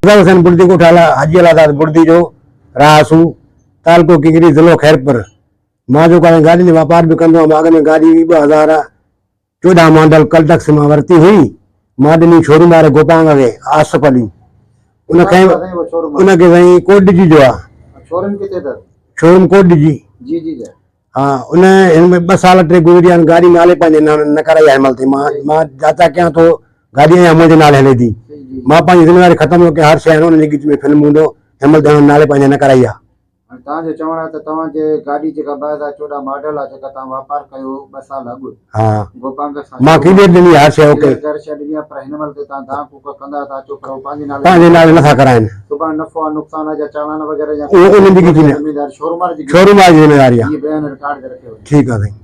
हुसैन बुर्दी को उठाला हाजी अलादाद बुर्दी जो रासू तालको किकरी जिलो खैरपुर मां जो कारण गाड़ी में व्यापार भी कंदो मां में गाड़ी 2014 मॉडल कल्टक्स में वरती हुई मां ॾिनी शोरूम वारे गोपांग खे आसफ अली उनखे साईं कोट जी जो आहे शोरूम किथे अथव? शोरूम कोट जी जी जी जी हाँ उन हिनमें 2 साल 3 गुज़री आहिनि गाड़ी नाले पंहिंजे न कराई आहे हिनमहिल ताईं मां जाचा कयां थो गाॾी या मुंहिंजे नाले हले थी मां पंहिंजी ज़िम्मेदारी ख़तमु कयो हर शइ हुन जे में फिल्म हूंदो हिनमहिल ताईं नाले पंहिंजे न कराई आहे। तव्हांजो चवणु आहे त तव्हांजे गाॾी जेका 2014 मॉडल आहे जेका तव्हां वापार कयो 2 साल अॻु हा गोपांग सां मां क्लियर ॾिनी हर शइ ओके शइ ॾिनी आहे पर हिन महिल ते तव्हां दाम कूक कंदा था अचो पर पंहिंजे नाले नथा कराइनि सुभाणे नफ़ो आहे नुक़सान आहे या चालान वग़ैरह या उन्हनि जी ज़िम्मेदारी शोरूम वारे जी ज़िम्मेदारी आहे ये बयान रिकॉर्ड करे रखियो ठीकु आहे साईं।